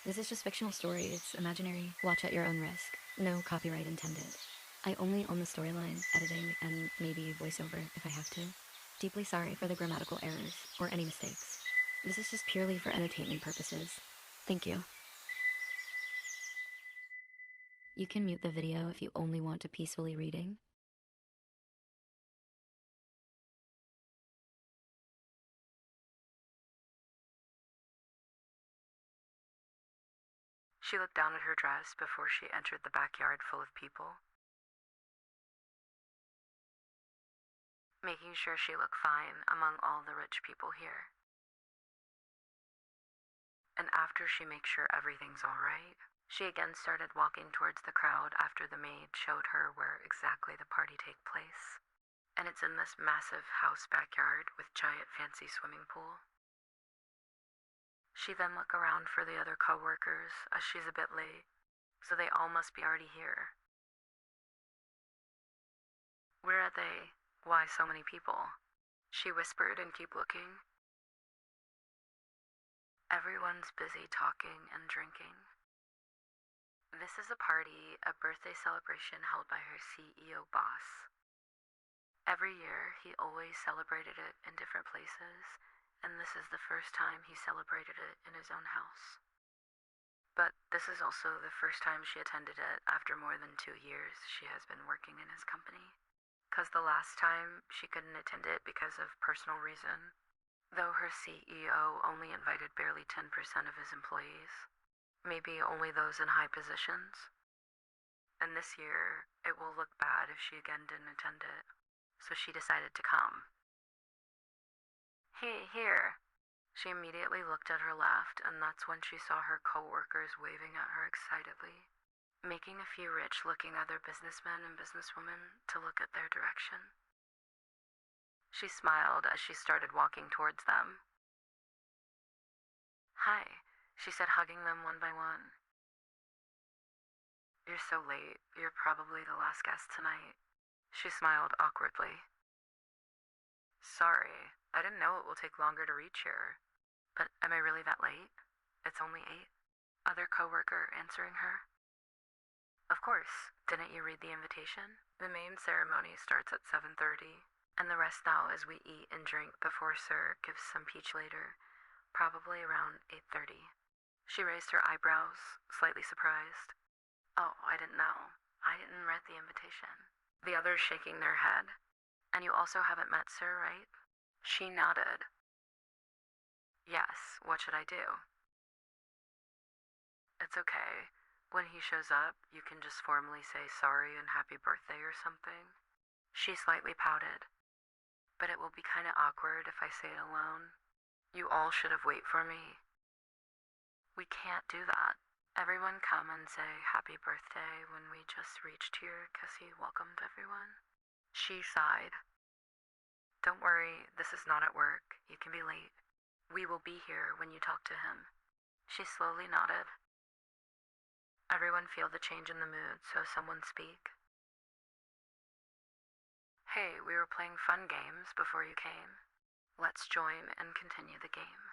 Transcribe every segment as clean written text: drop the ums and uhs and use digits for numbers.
This is just fictional story. It's imaginary. Watch at your own risk. No copyright intended. I only own the storyline, editing, and maybe voiceover if I have to. Deeply sorry for the grammatical errors or any mistakes. This is just purely for entertainment purposes. Thank you. You can mute the video if you only want to peacefully reading. She looked down at her dress before she entered the backyard full of people, making sure she looked fine among all the rich people here. And after she makes sure everything's alright, she again started walking towards the crowd after the maid showed her where exactly the party take place. And it's in this massive house backyard with giant fancy swimming pool. She then looked around for the other co-workers as she's a bit late, so they all must be already here. Where are they? Why so many people? She whispered and kept looking. Everyone's busy talking and drinking. This is a party, a birthday celebration held by her CEO boss. Every year, he always celebrated it in different places, and this is the first time he celebrated it in his own house. But this is also the first time she attended it after more than 2 years she has been working in his company. 'Cause the last time she couldn't attend it because of personal reason, though her CEO only invited barely 10% of his employees, maybe only those in high positions. And this year, it will look bad if she again didn't attend it, so she decided to come. Hey, here! She immediately looked at her left, and that's when she saw her co-workers waving at her excitedly, making a few rich-looking other businessmen and businesswomen to look at their direction. She smiled as she started walking towards them. Hi, she said, hugging them one by one. You're so late. You're probably the last guest tonight. She smiled awkwardly. Sorry, I didn't know it will take longer to reach here. But am I really that late? It's only 8. Other coworker answering her. Of course. Didn't you read the invitation? The main ceremony starts at 7:30, and the rest now is we eat and drink before Sir gives some peach later, probably around 8:30. She raised her eyebrows, slightly surprised. Oh, I didn't know. I didn't read the invitation. The others shaking their head. And you also haven't met Sir, right? She nodded. Yes, what should I do? It's okay. When he shows up, you can just formally say sorry and happy birthday or something. She slightly pouted. But it will be kinda awkward if I say it alone. You all should have waited for me. We can't do that. Everyone come and say happy birthday when we just reached here 'cause he welcomed everyone. She sighed. Don't worry, this is not at work. You can be late. We will be here when you talk to him. She slowly nodded. Everyone feel the change in the mood, so someone speak. Hey, we were playing fun games before you came. Let's join and continue the game.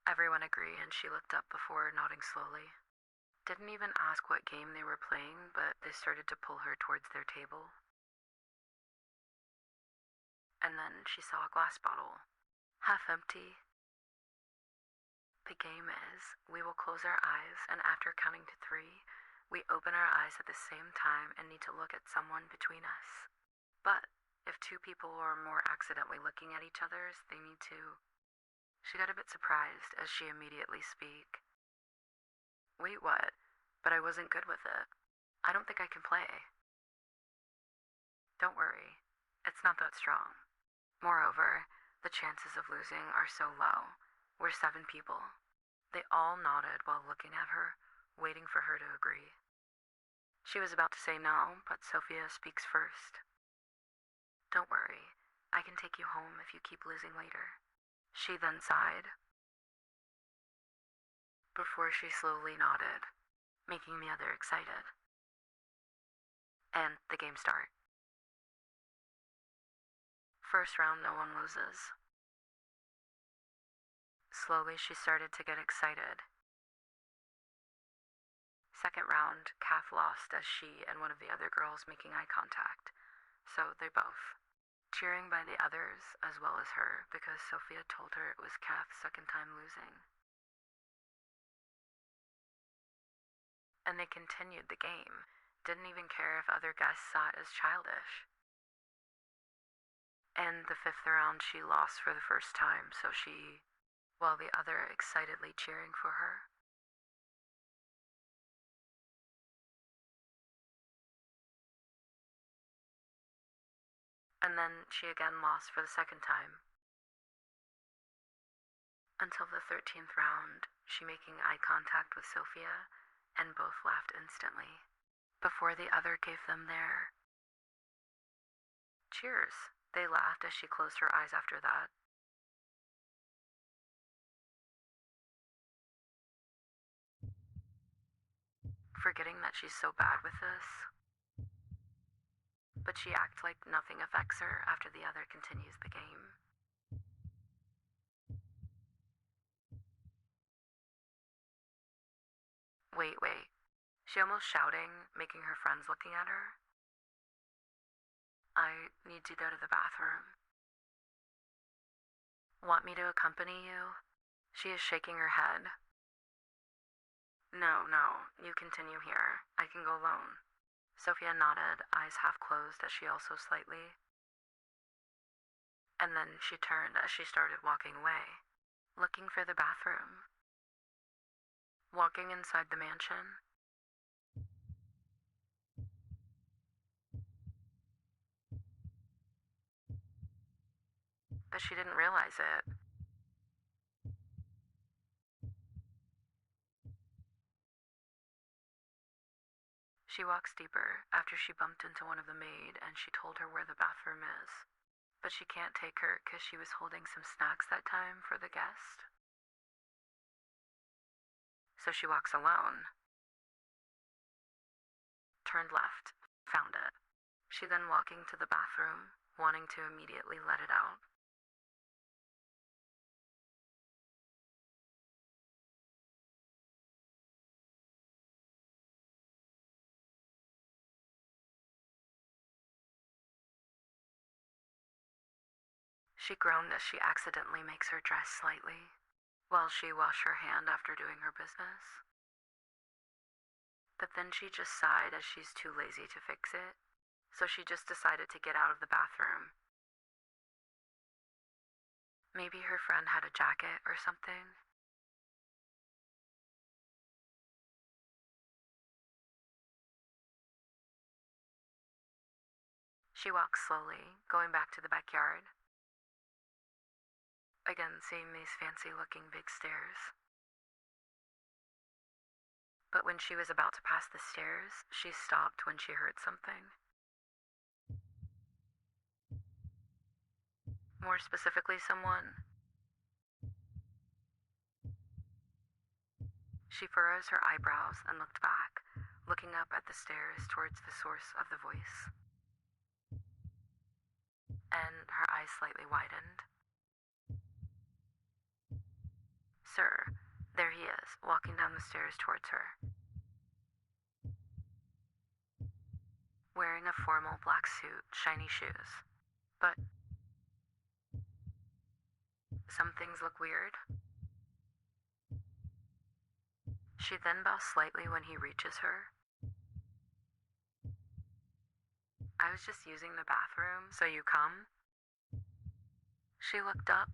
Everyone agreed, and she looked up before nodding slowly. Didn't even ask what game they were playing, but they started to pull her towards their table. And then she saw a glass bottle, half empty. The game is, we will close our eyes, and after counting to 3, we open our eyes at the same time and need to look at someone between us. But if 2 people or more accidentally looking at each other's, they need to. She got a bit surprised as she immediately speak. Wait, what? But I wasn't good with it. I don't think I can play. Don't worry, it's not that strong. Moreover, the chances of losing are so low. We're 7 people. They all nodded while looking at her, waiting for her to agree. She was about to say no, but Sophia speaks first. Don't worry, I can take you home if you keep losing later. She then sighed, before she slowly nodded, making the other excited. And the game starts. First round, no one loses. Slowly, she started to get excited. Second round, Kath lost as she and one of the other girls making eye contact, so they both. Cheering by the others as well as her because Sophia told her it was Kath's second time losing. And they continued the game, didn't even care if other guests saw it as childish. And the fifth round she lost for the first time, so while the other excitedly cheering for her. And then she again lost for the second time. Until the 13th round, she making eye contact with Sophia, and both laughed instantly, before the other gave them their cheers. They laughed as she closed her eyes after that. Forgetting that she's so bad with this. But she acts like nothing affects her after the other continues the game. Wait. She almost shouting, making her friends looking at her. I need to go to the bathroom. Want me to accompany you? She is shaking her head. No, you continue here. I can go alone. Sophia nodded, eyes half closed as she also slightly. And then she turned as she started walking away, looking for the bathroom. Walking inside the mansion. But she didn't realize it. She walks deeper after she bumped into one of the maid and she told her where the bathroom is. But she can't take her because she was holding some snacks that time for the guest. So she walks alone. Turned left, found it. She then walking to the bathroom, wanting to immediately let it out. She groaned as she accidentally makes her dress slightly, while she washed her hand after doing her business. But then she just sighed as she's too lazy to fix it, so she just decided to get out of the bathroom. Maybe her friend had a jacket or something. She walks slowly, going back to the backyard. Again, seeing these fancy-looking big stairs. But when she was about to pass the stairs, she stopped when she heard something. More specifically, someone. She furrows her eyebrows and looked back, looking up at the stairs towards the source of the voice. And her eyes slightly widened. Sir, there he is, walking down the stairs towards her. Wearing a formal black suit, shiny shoes. But some things look weird. She then bows slightly when he reaches her. I was just using the bathroom, so you come? She looked up.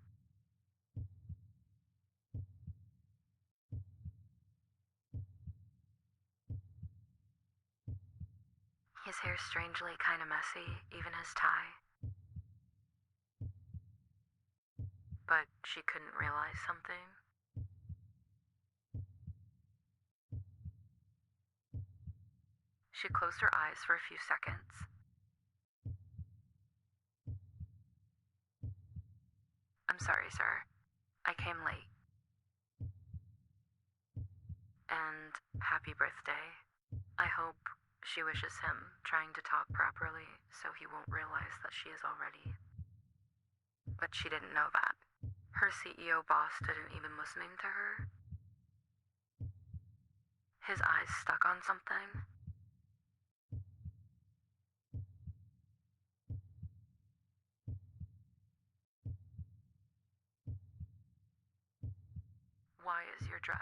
His hair's strangely kind of messy, even his tie. But she couldn't realize something. She closed her eyes for a few seconds. I'm sorry, sir. I came late. And happy birthday. I hope she wishes him, trying to talk properly so he won't realize that she is already. But she didn't know that. Her CEO boss didn't even listening to her. His eyes eyes stuck on something? Why is your dress?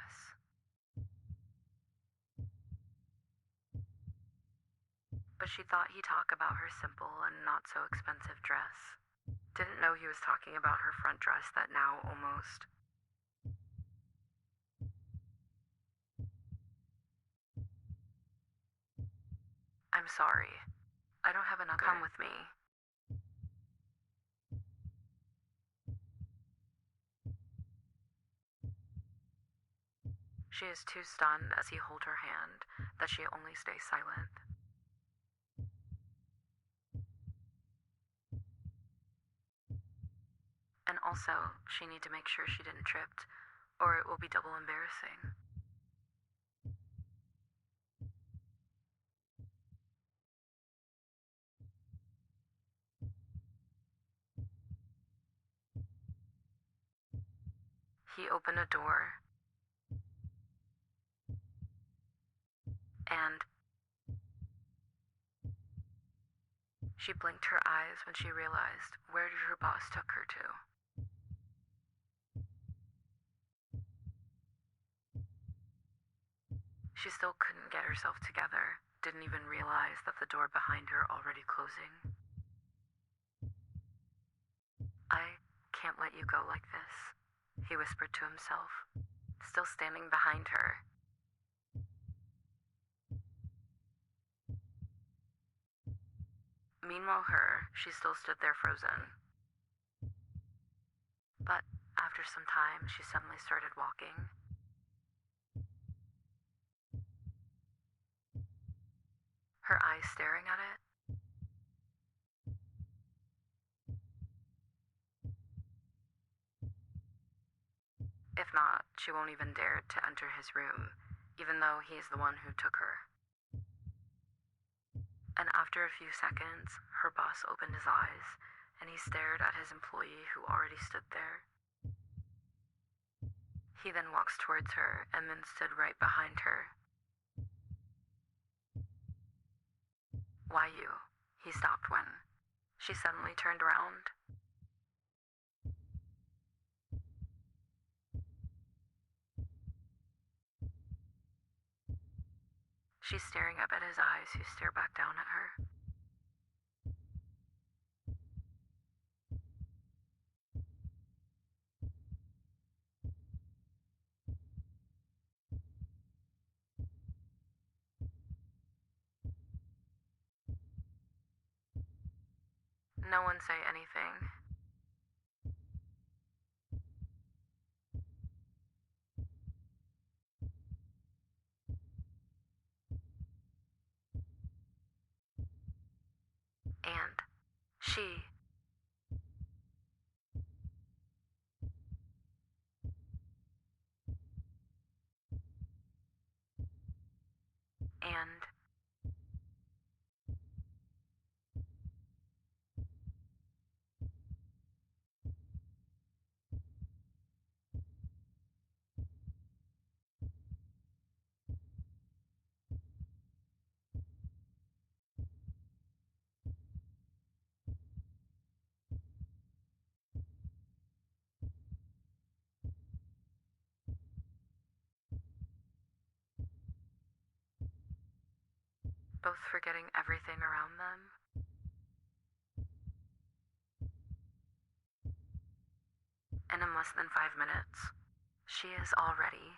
But she thought he'd talk about her simple and not so expensive dress. Didn't know he was talking about her front dress that now almost... I'm sorry. I don't have another. Come with me. She is too stunned as he holds her hand that she only stays silent. And also, she need to make sure she didn't trip, or it will be double embarrassing. He opened a door, and she blinked her eyes when she realized where her boss took her to. She still couldn't get herself together, didn't even realize that the door behind her already closing. I can't let you go like this, he whispered to himself, still standing behind her. Meanwhile, she still stood there frozen. But after some time, she suddenly started walking. Her eyes staring at it. If not, she won't even dare to enter his room, even though he is the one who took her. And after a few seconds, her boss opened his eyes, and he stared at his employee who already stood there. He then walks towards her and then stood right behind her. Why you? He stopped when she suddenly turned around. She's staring up at his eyes, who stare back down at her. No one say anything. And she... and... both forgetting everything around them. And in less than 5 minutes, she is already...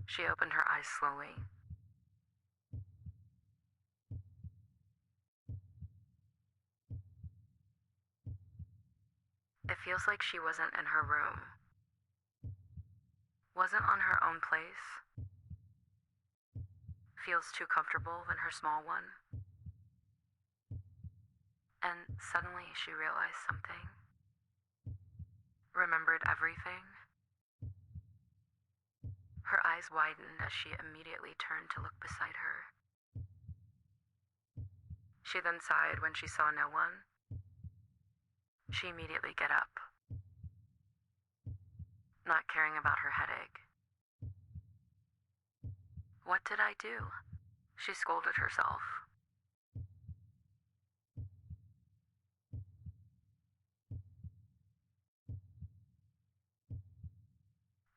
She opened her eyes slowly. It feels like she wasn't in her room. wasn't on her own place, feels too comfortable in her small one. And suddenly she realized something, remembered everything. Her eyes widened as she immediately turned to look beside her. She then sighed when she saw no one. She immediately get up, not caring about her headache. What did I do? She scolded herself.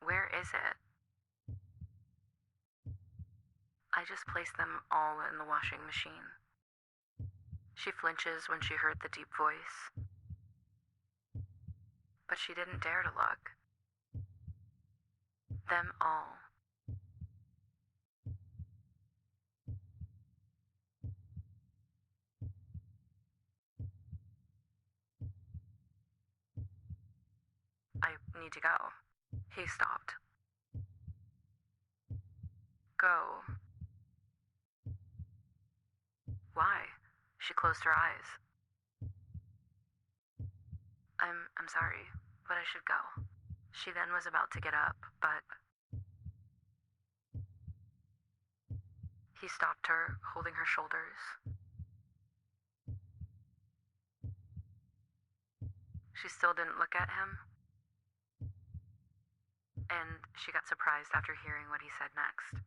Where is it? I just placed them all in the washing machine. She flinches when she heard the deep voice, but she didn't dare to look. Them all. I need to go. He stopped. Go. Why? She closed her eyes. I'm sorry, but I should go. She then was about to get up, but he stopped her, holding her shoulders. She still didn't look at him, and she got surprised after hearing what he said next.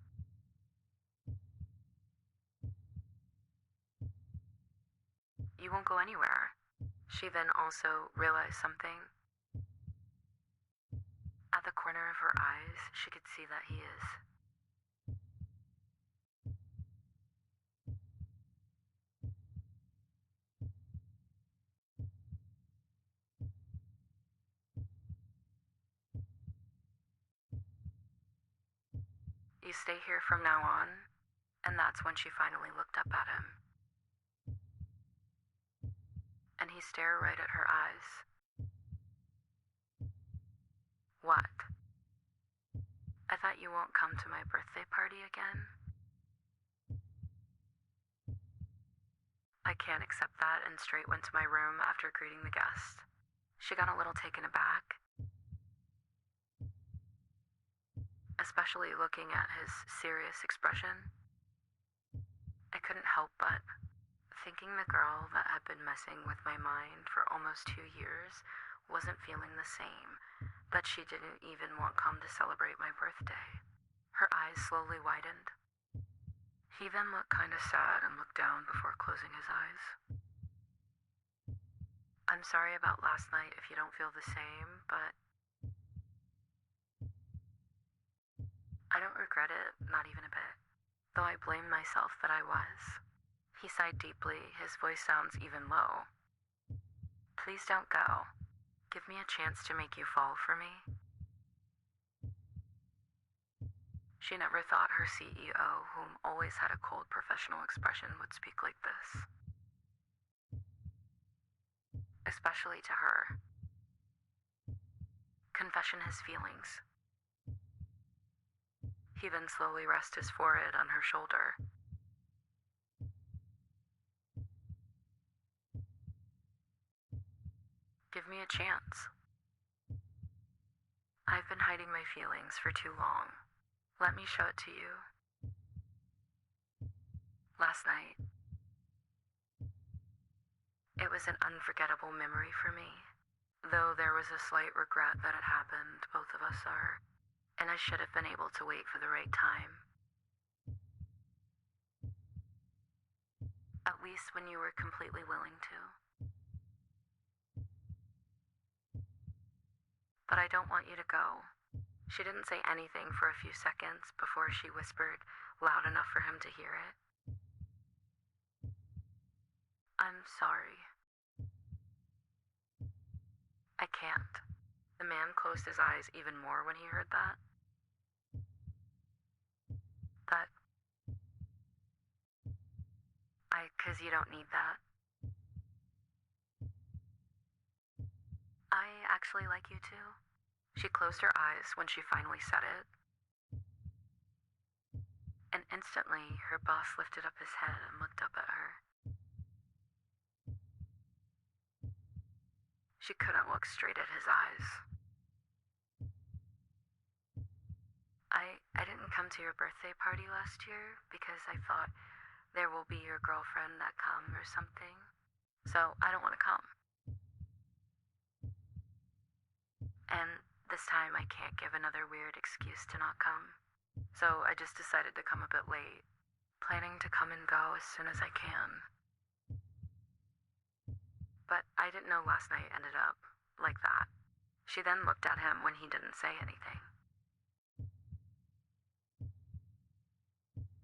You won't go anywhere. She then also realized something. At the corner of her eyes, she could see that he is. You stay here from now on, and that's when she finally looked up at him. And he stared right at her eyes. What? I thought you won't come to my birthday party again? I can't accept that and straight went to my room after greeting the guest. She got a little taken aback, especially looking at his serious expression. I couldn't help but thinking the girl that had been messing with my mind for almost 2 years wasn't feeling the same, but she didn't even want come to celebrate my birthday. Her eyes slowly widened. He then looked kind of sad and looked down before closing his eyes. I'm sorry about last night if you don't feel the same, but I don't regret it, not even a bit. Though I blame myself that I was. He sighed deeply, his voice sounds even low. Please don't go. Give me a chance to make you fall for me. She never thought her CEO, whom always had a cold professional expression, would speak like this. Especially to her. Confession his feelings. He then slowly rested his forehead on her shoulder. Give me a chance. I've been hiding my feelings for too long. Let me show it to you. Last night, it was an unforgettable memory for me. Though there was a slight regret that it happened, both of us are, and I should have been able to wait for the right time. At least when you were completely willing to. But I don't want you to go. She didn't say anything for a few seconds before she whispered loud enough for him to hear it. I'm sorry. I can't. The man closed his eyes even more when he heard that. But 'cause you don't need that. I actually like you too. She closed her eyes when she finally said it, and instantly her boss lifted up his head and looked up at her. She couldn't look straight at his eyes. I didn't come to your birthday party last year because I thought there will be your girlfriend that come or something. So I don't want to come. And this time I can't give another weird excuse to not come. So I just decided to come a bit late, planning to come and go as soon as I can. But I didn't know last night ended up like that. She then looked at him when he didn't say anything.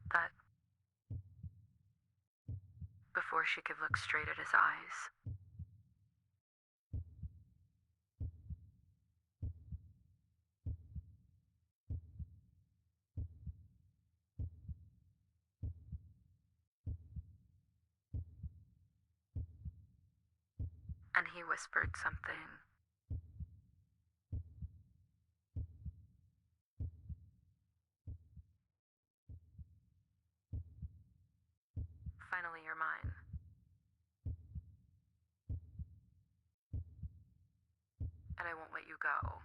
But before she could look straight at his eyes, and he whispered something. Finally, you're mine. And I won't let you go.